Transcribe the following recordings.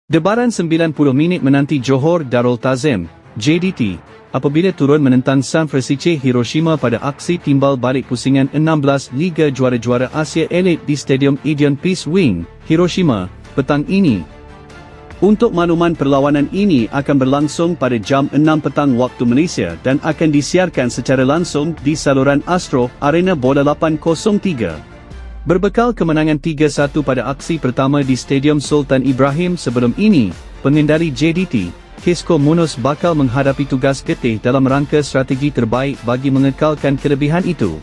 Debaran 90 minit menanti Johor Darul Ta'zim, JDT, apabila turun menentang San Francisco Hiroshima pada aksi timbal balik pusingan 16 Liga Juara-Juara Asia Elite di Stadium Edion Peace Wing, Hiroshima, petang ini. Untuk makluman, perlawanan ini akan berlangsung pada jam 6 petang waktu Malaysia dan akan disiarkan secara langsung di saluran Astro Arena Bola 803. Berbekal kemenangan 3-1 pada aksi pertama di Stadium Sultan Ibrahim sebelum ini, pengendali JDT, Xisco Munoz bakal menghadapi tugas getih dalam rangka strategi terbaik bagi mengekalkan kelebihan itu.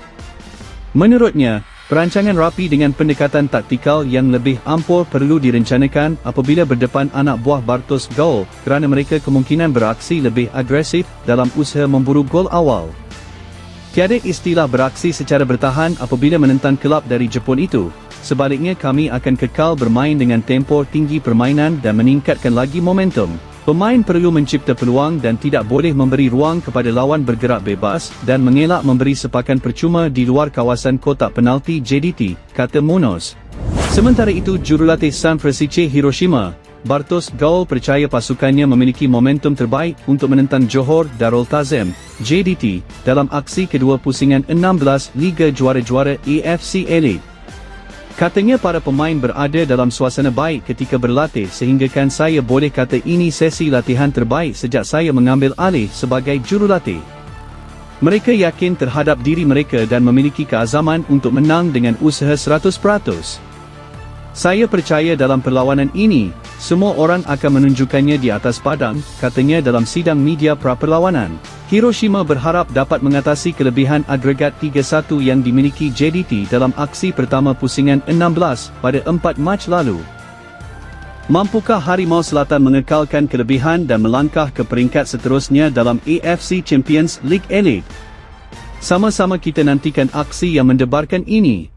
Menurutnya, perancangan rapi dengan pendekatan taktikal yang lebih ampun perlu direncanakan apabila berdepan anak buah Bartosz Gol kerana mereka kemungkinan beraksi lebih agresif dalam usaha memburu gol awal. Tiada istilah beraksi secara bertahan apabila menentang kelab dari Jepun itu. Sebaliknya, kami akan kekal bermain dengan tempo tinggi permainan dan meningkatkan lagi momentum. Pemain perlu mencipta peluang dan tidak boleh memberi ruang kepada lawan bergerak bebas dan mengelak memberi sepakan percuma di luar kawasan kotak penalti JDT, kata Munoz. Sementara itu, jurulatih San Francisco Hiroshima, Bartosz Gol percaya pasukannya memiliki momentum terbaik untuk menentang Johor Darul Ta'zim, JDT, dalam aksi kedua pusingan 16 Liga Juara-Juara AFC Elite. Katanya para pemain berada dalam suasana baik ketika berlatih sehinggakan saya boleh kata ini sesi latihan terbaik sejak saya mengambil alih sebagai jurulatih. Mereka yakin terhadap diri mereka dan memiliki keazaman untuk menang dengan usaha 100%. Saya percaya dalam perlawanan ini, semua orang akan menunjukkannya di atas padang, katanya dalam sidang media pra-perlawanan. Hiroshima berharap dapat mengatasi kelebihan agregat 3-1 yang dimiliki JDT dalam aksi pertama pusingan 16 pada 4 Mac lalu. Mampukah Harimau Selatan mengekalkan kelebihan dan melangkah ke peringkat seterusnya dalam AFC Champions League Elite? Sama-sama kita nantikan aksi yang mendebarkan ini.